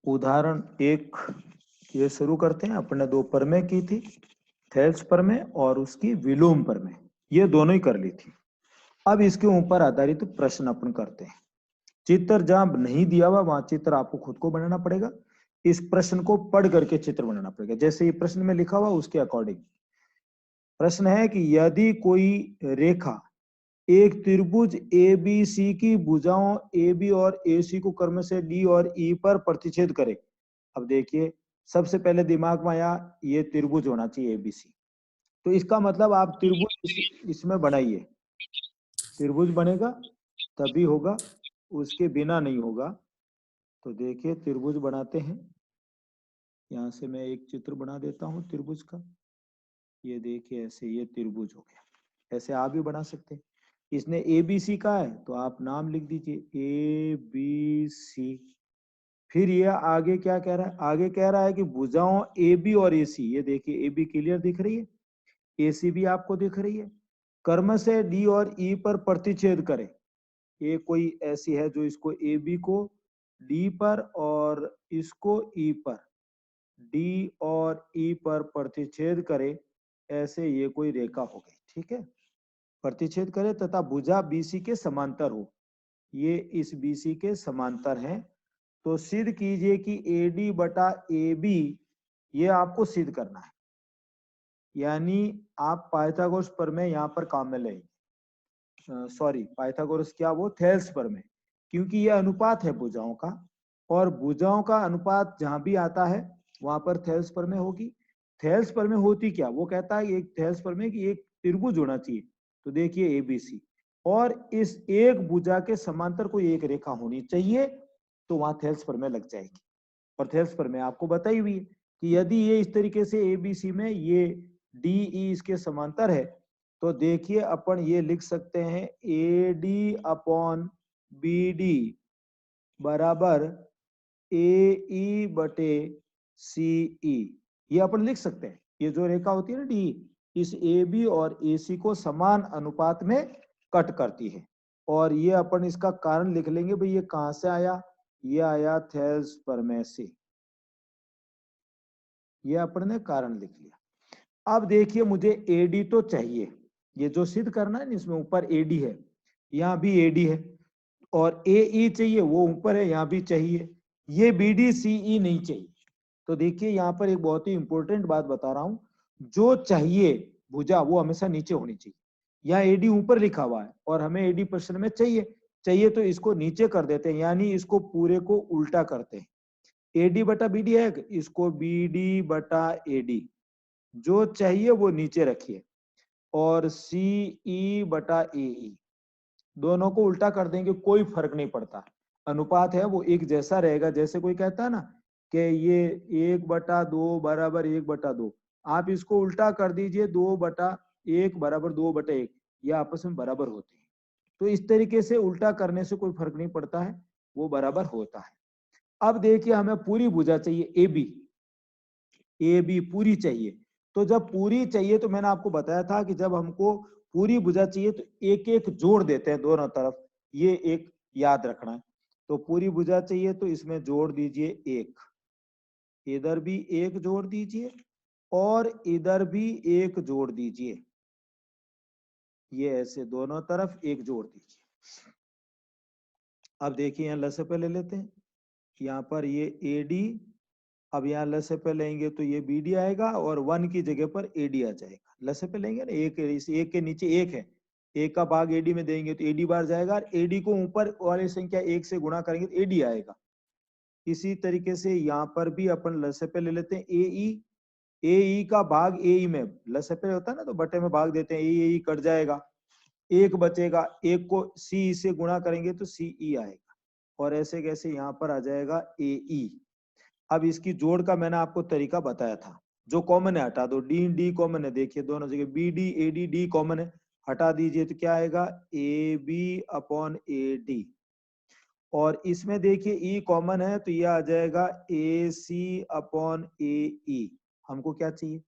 उदाहरण एक ये शुरू करते हैं। अपने दो प्रमेय की थी, थेल्स प्रमेय और उसकी विलोम प्रमेय, ये दोनों ही कर ली थी। अब इसके ऊपर आधारित प्रश्न अपन करते हैं। चित्र जहां नहीं दिया हुआ वहां चित्र आपको खुद को बनाना पड़ेगा। इस प्रश्न को पढ़ करके चित्र बनाना पड़ेगा, जैसे ये प्रश्न में लिखा हुआ उसके अकॉर्डिंग। प्रश्न है कि यदि कोई रेखा एक त्रिभुज ए बी सी की भुजाओं ए बी और ए सी को क्रम से डी और ई पर प्रतिच्छेद करे। अब देखिए, सबसे पहले दिमाग में आया ये त्रिभुज होना चाहिए एबीसी, तो इसका मतलब आप त्रिभुज इसमें बनाइए। त्रिभुज बनेगा तभी होगा, उसके बिना नहीं होगा। तो देखिए त्रिभुज बनाते हैं। यहाँ से मैं एक चित्र बना देता हूँ त्रिभुज का। ये देखिए ऐसे ये त्रिभुज हो गया। ऐसे आप भी बना सकते हैं। इसने ए बी सी का है तो आप नाम लिख दीजिए ए बी सी। फिर ये आगे क्या कह रहा है? आगे कह रहा है कि भुजाओं ए बी और ए सी, ये देखिए ए बी क्लियर दिख रही है, ए सी भी आपको दिख रही है, कर्म से डी और ई पर प्रतिच्छेद करे। ये कोई ऐसी है जो इसको ए बी को डी पर और इसको ई पर, डी और ई पर प्रतिच्छेद करे, ऐसे ये कोई रेखा हो गई। ठीक है, प्रतिच्छेद करे तथा भुजा बीसी के समांतर हो। ये इस बीसी के समांतर है। तो सिद्ध कीजिए कि ए डी बटा ए बी, ये आपको सिद्ध करना है। यानी आप पाइथागोरस प्रमेय यहाँ पर काम में लेंगे। सॉरी, पाइथागोरस क्या, वो थेल्स प्रमेय, क्योंकि यह अनुपात है भुजाओं का, और भुजाओं का अनुपात जहां भी आता है वहां पर थेल्स प्रमेय होगी। थेल्स प्रमेय होती क्या, वो कहता है एक थेल्स प्रमेय कि एक त्रिभुज होना चाहिए। तो देखिए एबीसी, और इस एक भुजा के समांतर कोई एक रेखा होनी चाहिए, तो वहां थेल्स प्रमेय लग जाएगी। और थेल्स प्रमेय आपको बताई हुई है कि यदि ये इस तरीके से एबीसी में ये डी ई इसके समांतर है, तो देखिए अपन ये लिख सकते हैं A D upon B D बराबर ए ई बटे सी ई। ये अपन लिख सकते हैं। ये जो रेखा होती है ना डी, इस ए बी और ए सी को समान अनुपात में कट करती है। और ये अपन इसका कारण लिख लेंगे भाई, ये कहां से आया? ये आया थेल्स प्रमेय से। ये अपन ने कारण लिख लिया। अब देखिए मुझे एडी तो चाहिए, ये जो सिद्ध करना है इसमें ऊपर एडी है, यहाँ भी एडी है, और ए ई चाहिए, वो ऊपर है, यहाँ भी चाहिए। ये बी डी सी ई नहीं चाहिए। तो देखिए यहाँ पर एक बहुत ही इंपॉर्टेंट बात बता रहा हूं, जो चाहिए भुजा वो हमेशा नीचे होनी चाहिए। यहाँ एडी ऊपर लिखा हुआ है और हमें एडी प्रश्न में चाहिए, चाहिए तो इसको नीचे कर देते हैं, यानी इसको पूरे को उल्टा करते हैं। एडी बटा बीडी है, इसको बीडी बटा एडी, जो चाहिए वो नीचे रखिए, और सी ई बटा ए ई, दोनों को उल्टा कर देंगे, कोई फर्क नहीं पड़ता। अनुपात है वो एक जैसा रहेगा। जैसे कोई कहता है ना कि ये 1/2 बराबर 1/2, आप इसको उल्टा कर दीजिए 2/1 बराबर 2/1, ये आपस में बराबर होते हैं। तो इस तरीके से उल्टा करने से कोई फर्क नहीं पड़ता है, वो बराबर होता है। अब देखिए हमें पूरी भुजा चाहिए ए बी, ए बी पूरी चाहिए। तो जब पूरी चाहिए तो मैंने आपको बताया था कि जब हमको पूरी भुजा चाहिए तो एक एक जोड़ देते हैं दोनों तरफ, ये एक याद रखना है। तो पूरी भुजा चाहिए तो इसमें जोड़ दीजिए एक, इधर भी एक जोड़ दीजिए और इधर भी एक जोड़ दीजिए, ये ऐसे दोनों तरफ एक जोड़ दीजिए। अब देखिए यहाँ लसपे ले लेते हैं, यहाँ पर ये ए डी, अब यहाँ लसपे लेंगे तो ये बी डी आएगा और 1 की जगह पर ए डी आ जाएगा। लसपे लेंगे ना, एक इस एक के नीचे एक है, एक का भाग एडी में देंगे तो एडी बार जाएगा, और एडी को ऊपर वाली संख्या एक से गुणा करेंगे तो एडी आएगा। इसी तरीके से यहाँ पर भी अपन लसपे ले लेते हैं ए ई, ए ई का भाग ए ई में, लसपे होता है ना तो बटे में भाग देते हैं, ए ई कट जाएगा, एक बचेगा, एक को सी से गुणा करेंगे तो सी ई आएगा, और ऐसे कैसे यहाँ पर आ जाएगा ए ई। अब इसकी जोड़ का मैंने आपको तरीका बताया था, जो कॉमन है हटा दो, डी डी कॉमन है, देखिए दोनों जगह B D A D, D common है, हटा दीजिए तो क्या आएगा A B upon A D. और इसमें देखिए ई कॉमन है तो ये आ जाएगा ए सी अपॉन ए ई। हमको क्या चाहिए?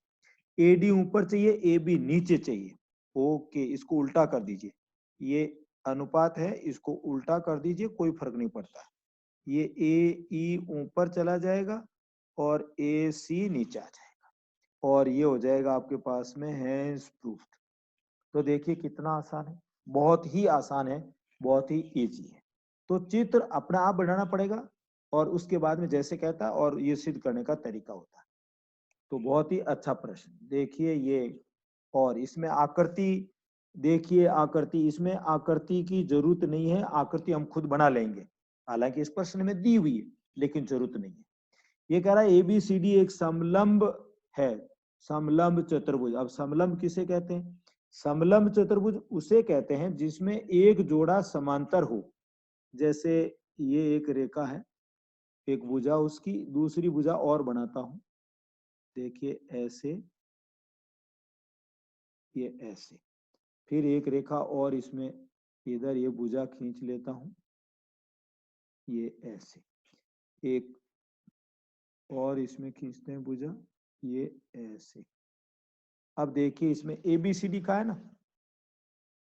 ए डी ऊपर चाहिए, ए बी नीचे चाहिए। ओके, इसको उल्टा कर दीजिए, ये अनुपात है, इसको उल्टा कर दीजिए, कोई फर्क नहीं पड़ता। ये ए ई ऊपर चला जाएगा और ए सी नीचे आ जाएगा और ये हो जाएगा आपके पास में हैंस प्रूफ्ड। तो देखिए कितना आसान है, बहुत ही आसान है, बहुत ही इजी है। तो चित्र अपना आप बनाना पड़ेगा और उसके बाद में जैसे कहता है और ये सिद्ध करने का तरीका होता है। तो बहुत ही अच्छा प्रश्न। देखिए ये, और इसमें आकृति, देखिए आकृति, इसमें आकृति की जरूरत नहीं है, आकृति हम खुद बना लेंगे, हालांकि इस प्रश्न में दी हुई है लेकिन जरूरत नहीं है। ये कह रहा है ABCD एक समलंब है, समलंब चतुर्भुज। अब समलंब किसे कहते हैं? समलंब चतुर्भुज उसे कहते हैं जिसमें एक जोड़ा समांतर हो। जैसे ये एक रेखा है, एक भुजा उसकी, दूसरी भुजा और बनाता हूं, देखिए ऐसे, ये ऐसे, फिर एक रेखा और इसमें इधर ये भुजा खींच लेता हूं, ये ऐसे, एक और इसमें खींचते हैं भुजा, ये ऐसे। अब देखिए इसमें ABCD का है ना,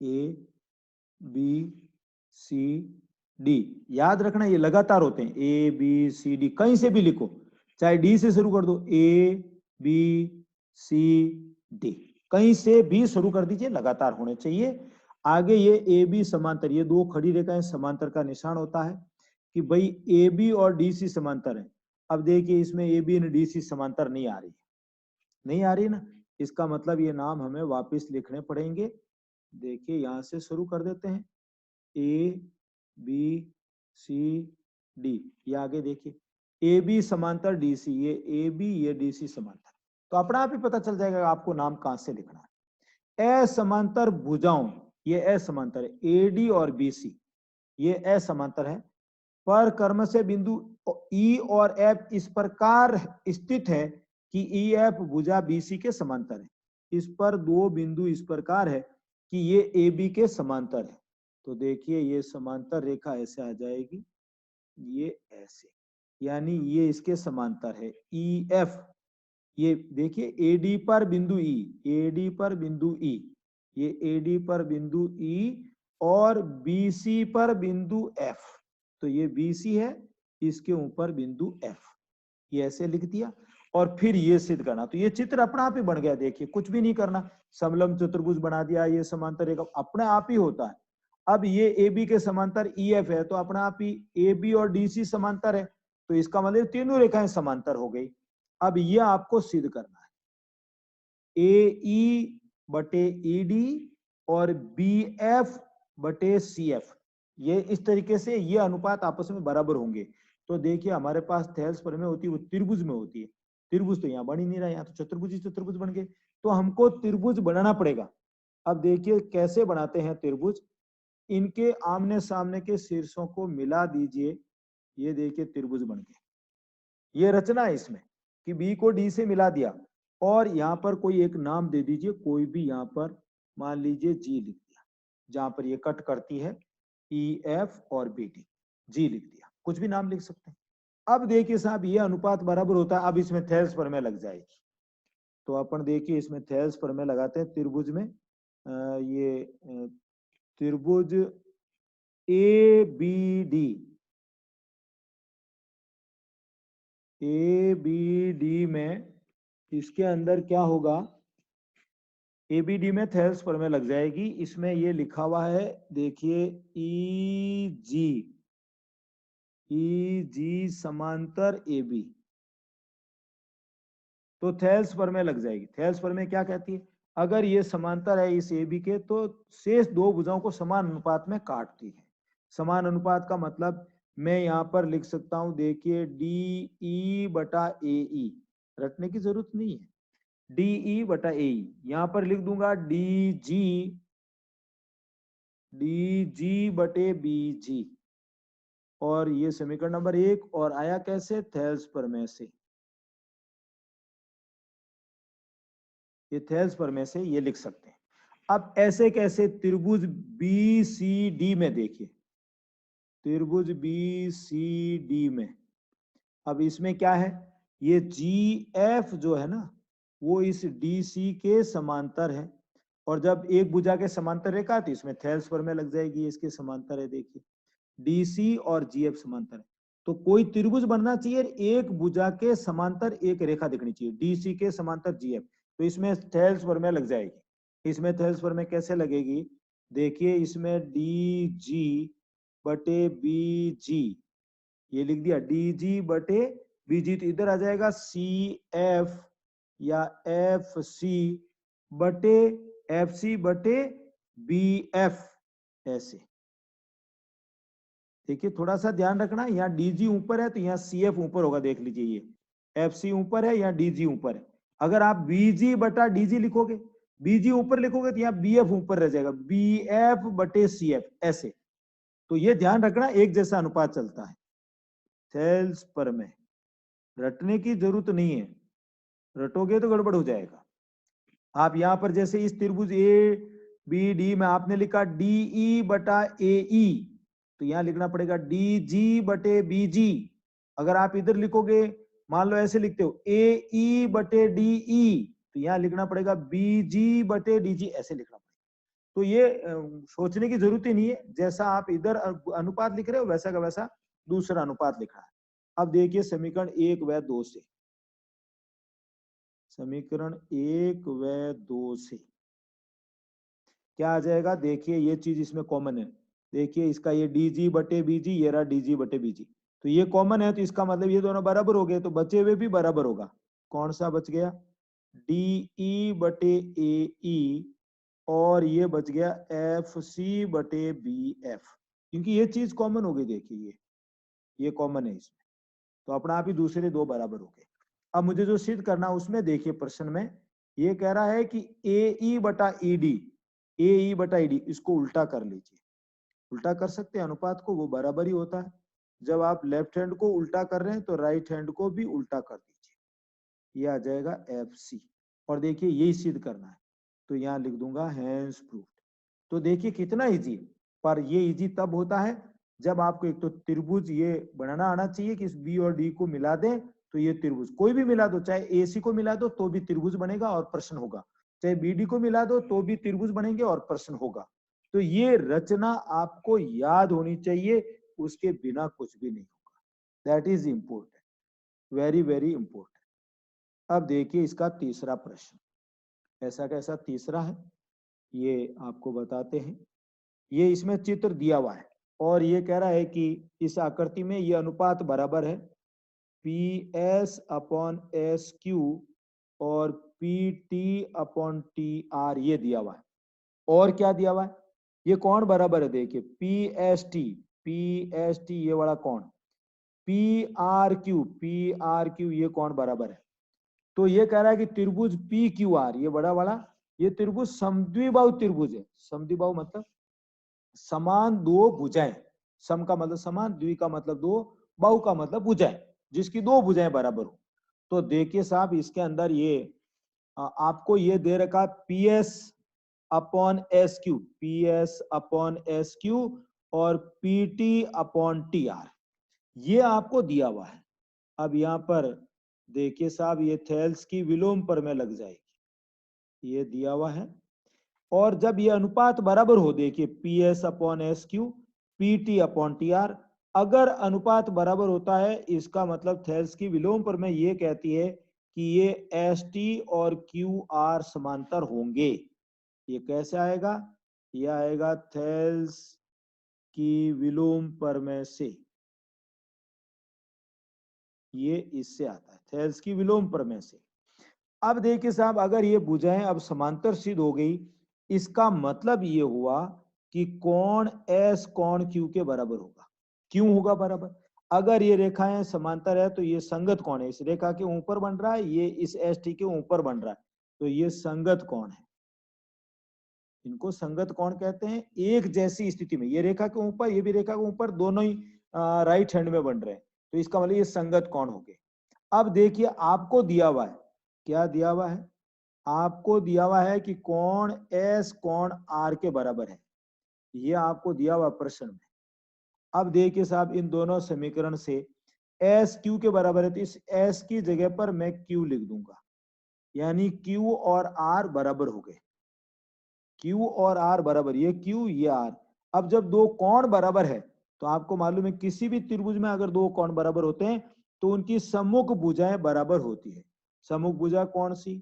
ABCD, याद रखना ये लगातार होते हैं, ABCD, कहीं से भी लिखो, चाहे डी से शुरू कर दो, ABCD, कहीं से भी शुरू कर दीजिए, लगातार होने चाहिए। आगे ये AB समांतर, ये दो खड़ी रेखाएं समांतर का निशान होता है कि भाई AB और DC समांतर है। अब देखिए इसमें AB और DC समांतर नहीं आ रही, नहीं आ रही ना, इसका मतलब ये नाम हमें वापस लिखने पड़ेंगे। देखिए यहां से शुरू कर देते हैं, ABCD, ये आगे देखिए AB समांतर DC, ये AB ये DC समांतर, तो अपना आप ही पता चल जाएगा आपको नाम कहां से लिखना है। असमांतर भुजाओं, ये असमांतर है, AD और BC ये असमांतर है, पर कर्म से बिंदु E और F इस प्रकार स्थित है कि EF भुजा BC के समांतर है। इस पर दो बिंदु इस प्रकार है कि ये AB के समांतर है। तो देखिए ये समांतर रेखा ऐसे आ जाएगी, ये ऐसे, यानी ये इसके समांतर है EF। ये देखिए AD पर बिंदु E, AD पर बिंदु E, ये AD पर बिंदु E और BC पर बिंदु F, तो ये BC है, इसके ऊपर बिंदु F, ये ऐसे लिख दिया और फिर ये सिद्ध करना। तो ये चित्र अपना आप ही बन गया, देखिए कुछ भी नहीं करना, समलंब चतुर्भुज बना दिया, ये समांतर रेखा अपने आप ही होता है। अब ये AB के समांतर EF है, तो अपना आप ही AB और DC समांतर है, तो इसका मतलब तीनों रेखाएं समांतर हो गई। अब ये आपको सिद्ध करना है, AE बटे ED और BF बटे CF, ये इस तरीके से ये अनुपात आपस में बराबर होंगे। तो देखिए हमारे पास थेल्स प्रमेय होती है वो त्रिभुज में होती है, त्रिभुज तो यहाँ बन ही नहीं रहा, यहाँ तो चतुर्भुज ही चतुर्भुज बन गए, तो हमको त्रिभुज बनाना पड़ेगा। अब देखिए कैसे बनाते हैं त्रिभुज, इनके आमने सामने के शीर्षों को मिला दीजिए, ये देखिए त्रिभुज बन गए। ये रचना है इसमें कि B को D से मिला दिया और यहाँ पर कोई एक नाम दे दीजिए, कोई भी यहाँ पर मान लीजिए G लिख दिया, जहां पर ये कट करती है EF और BD, G लिख दिया, कुछ भी नाम लिख सकते हैं। अब देखिए साहब ये अनुपात बराबर होता है, अब इसमें थेल्स प्रमेय लग जाएगी। तो अपन देखिए इसमें थेल्स प्रमेय लगाते हैं त्रिभुज में, ये त्रिभुज ABD में, इसके अंदर क्या होगा, ABD में थेल्स प्रमेय लग जाएगी। इसमें ये लिखा हुआ है देखिए EG समांतर AB, तो थेल्स प्रमेय लग जाएगी। थेल्स प्रमेय क्या कहती है, अगर ये समांतर है इस AB के तो शेष दो भुजाओं को समान अनुपात में काटती है। समान अनुपात का मतलब मैं यहाँ पर लिख सकता हूं, देखिए DE बटा AE, रटने की जरूरत नहीं है, DE बटा AE, यहां पर लिख दूंगा DG बटे BG, और ये समीकरण नंबर 1, और आया कैसे, थेल्स प्रमेय से, ये थेल्स प्रमेय से ये लिख सकते हैं। अब ऐसे कैसे, त्रिभुज BCD में देखिए, त्रिभुज BCD में, अब इसमें क्या है, ये GF जो है ना वो इस DC के समांतर है, और जब एक भुजा के समांतर रेखा तो इसमें थेल्स प्रमेय लग जाएगी, इसके समांतर है, देखिए DC और GF समांतर है। तो कोई त्रिभुज बनना चाहिए, एक भुजा के समांतर एक रेखा दिखनी चाहिए, डीसी के समांतर जीएफ। तो इसमें थेल्स प्रमेय लग जाएगी। इसमें थेल्स प्रमेय कैसे लगेगी, देखिए इसमें डी जी बटे बी जी, ये लिख दिया डी जी बटे बी जी, तो इधर आ जाएगा सी एफ या एफ सी बटे एफ सी बटे बी एफ, ऐसे। देखिए थोड़ा सा ध्यान रखना, यहाँ डीजी ऊपर है तो यहाँ सी एफ ऊपर होगा, देख लीजिए ये एफ सी ऊपर है, यहाँ डीजी ऊपर है। अगर आप बीजी बटा डीजी लिखोगे, बीजी ऊपर लिखोगे तो यहाँ बी एफ ऊपर रह जाएगा, बी एफ बटे सी एफ, ऐसे। तो ये ध्यान रखना, एक जैसा अनुपात चलता है। थेल्स प्रमेय रटने की जरूरत नहीं है, रटोगे तो गड़बड़ हो जाएगा। आप यहां पर जैसे इस त्रिभुज ए बी डी में आपने लिखा डी ई बटा ए ई, तो यहां लिखना पड़ेगा डी जी बटे बी जी। अगर आप इधर लिखोगे, मान लो ऐसे लिखते हो ए ई बटे डी ई, तो यहां लिखना पड़ेगा बी जी बटे डी जी, ऐसे लिखना पड़ेगा। तो ये सोचने की जरूरत ही नहीं है, जैसा आप इधर अनुपात लिख रहे हो वैसा का वैसा दूसरा अनुपात लिखा है। अब देखिए समीकरण 1 व 2 से, समीकरण 1 व 2 से क्या आ जाएगा, देखिए ये चीज इसमें कॉमन है। देखिए इसका ये डी जी बटे बीजी, ये रहा डी जी बटे बीजी, तो ये कॉमन है, तो इसका मतलब ये दोनों बराबर हो गए, तो बचे हुए भी बराबर होगा। कौन सा बच गया, डी ई बटे ए ई, और ये बच गया एफ सी बटे बी एफ, क्योंकि ये चीज कॉमन हो गई। देखिए ये कॉमन है इसमें, तो अपना आप ही दूसरे दो बराबर हो गए। अब मुझे जो सिद्ध करना उसमें देखिए प्रश्न में ये कह रहा है कि ए ई बटा ई डी, ए ई बटा ई डी, इसको उल्टा कर लीजिए। उल्टा कर सकते हैं अनुपात को, वो बराबर ही होता है। जब आप लेफ्ट हैंड को उल्टा कर रहे हैं तो राइट हैंड को भी उल्टा कर दीजिए, ये आ जाएगा एफ सी। और देखिए यही सिद्ध करना है, तो यहाँ लिख दूंगा हैंस प्रूफ्ड। तो देखिए कितना इजी है, पर ये इजी तब होता है जब आपको एक तो त्रिभुज ये बनाना आना चाहिए कि इस बी और डी को मिला दें तो ये त्रिभुज, कोई भी मिला दो, चाहे एसी को मिला दो तो भी त्रिभुज बनेगा और प्रश्न होगा, चाहे बीडी को मिला दो तो भी त्रिभुज बनेंगे और प्रश्न होगा। तो ये रचना आपको याद होनी चाहिए, उसके बिना कुछ भी नहीं होगा। That is important, very very important. अब देखिए इसका तीसरा प्रश्न, ऐसा कैसा तीसरा है ये आपको बताते हैं। ये इसमें चित्र दिया हुआ है और ये कह रहा है कि इस आकृति में ये अनुपात बराबर है P S upon S Q और P T upon T R, ये दिया हुआ है। और क्या दिया हुआ है, ये कौन बराबर है, देखिए पी एस टी ये वाला कौन, पी आर क्यू ये कौन बराबर है। तो ये कह रहा है कि त्रिभुज पी क्यू आर, ये बड़ा वाला, ये त्रिभुज समद्विबाहु त्रिभुज है। समद्विबाहु मतलब समान दो भुजाएं, सम का मतलब समान, द्वि का मतलब दो, बाहु का मतलब भुजाएं, जिसकी दो भुजाएं बराबर हो। तो देखिए साहब इसके अंदर ये आपको ये दे रखा P S upon S Q, P S upon S Q और P T upon T R, ये आपको दिया हुआ है। अब यहाँ पर देखिए साहब ये थेल्स की विलोम प्रमेय लग जाएगी, ये दिया हुआ है। और जब ये अनुपात बराबर हो, देखिए P S upon S Q P T upon T are, अगर अनुपात बराबर होता है इसका मतलब थेल्स की विलोम प्रमेय ये कहती है कि ये एस टी और क्यू आर समांतर होंगे। ये कैसे आएगा, ये आएगा थेल्स की विलोम प्रमेय से, ये इससे आता है थेल्स की विलोम प्रमेय से। अब देखिए साहब अगर ये भुजाएं अब समांतर सिद्ध हो गई, इसका मतलब ये हुआ कि कोण एस कोण क्यू के बराबर होगा। क्यों होगा बराबर, अगर ये रेखाएं समांतर है तो ये संगत कोण है, इस रेखा के ऊपर बन रहा है, ये इस एस टी के ऊपर बन रहा है, तो ये संगत कोण है। इनको संगत कोण कहते हैं। एक जैसी स्थिति में ये रेखा के ऊपर ये भी रेखा के ऊपर, दोनों ही राइट हैंड में बन रहे हैं, तो इसका मतलब ये संगत कोण हो गए। अब देखिए आपको दिया हुआ है, क्या दिया हुआ है, आपको दिया हुआ है कि कोण एस कोण आर के बराबर है, ये आपको दिया हुआ प्रश्न में। अब देखिए साहब इन दोनों समीकरण से एस क्यू के बराबर है, तो इस एस की जगह पर मैं क्यू लिख दूंगा, यानी क्यू और आर बराबर हो गए। क्यू और आर बराबर, ये क्यू ये आर। अब जब दो कोण बराबर है तो आपको मालूम है किसी भी त्रिभुज में अगर दो कोण बराबर होते हैं तो उनकी सम्मुख भुजाएं बराबर होती है। सम्मुख भुजा कौन सी?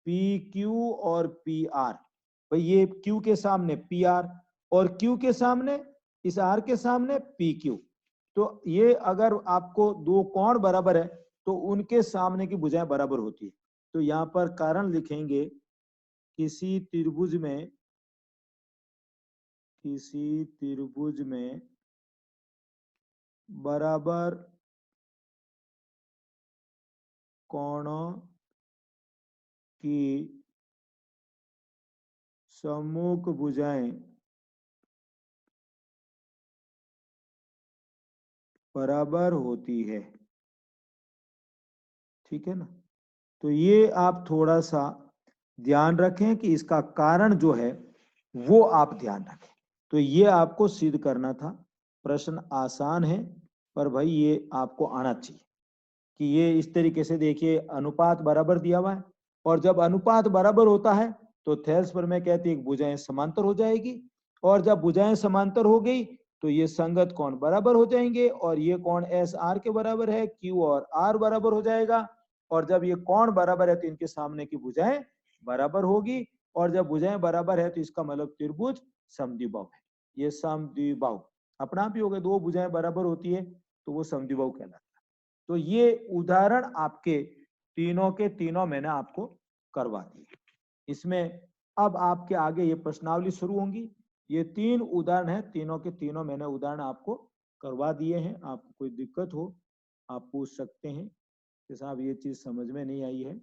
पी क्यू और पी आर। भाई ये क्यू के सामने पी आर और क्यू के सामने, इस आर के सामने पी क्यू। तो ये अगर आपको दो कोण बराबर है तो उनके सामने की भुजाएं बराबर होती है। तो यहाँ पर कारण लिखेंगे किसी त्रिभुज में बराबर कोणों की सम्मुख भुजाएं बराबर होती है। ठीक है ना? तो ये आप थोड़ा सा ध्यान रखें कि इसका कारण जो है वो आप ध्यान रखें। तो ये आपको सिद्ध करना था। प्रश्न आसान है पर भाई ये आपको आना चाहिए कि ये इस तरीके से देखिए अनुपात बराबर दिया हुआ है और जब अनुपात बराबर होता है तो थेल्स प्रमेय कहती है कि भुजाएं समांतर हो जाएगी और जब भुजाएं समांतर हो गई तो ये संगत कोण बराबर हो जाएंगे और ये कोण एस आर के बराबर है, क्यू और आर बराबर हो जाएगा और जब ये कोण बराबर है तो इनके सामने की भुजाएं बराबर होगी और जब भुजाएं बराबर है तो इसका मतलब त्रिभुज समद्विबाहु है। ये समद्विबाहु अपना आप ही हो गए, दो भुजाएं बराबर होती है तो वो समद्विबाहु कहलाता है। तो ये उदाहरण आपके तीनों के तीनों मैंने आपको करवा दिए। इसमें अब आपके आगे ये प्रश्नावली शुरू होंगी। ये तीन उदाहरण है, तीनों के तीनों मैंने उदाहरण आपको करवा दिए हैं। आपको कोई दिक्कत हो आप पूछ सकते हैं कि साहब ये चीज समझ में नहीं आई है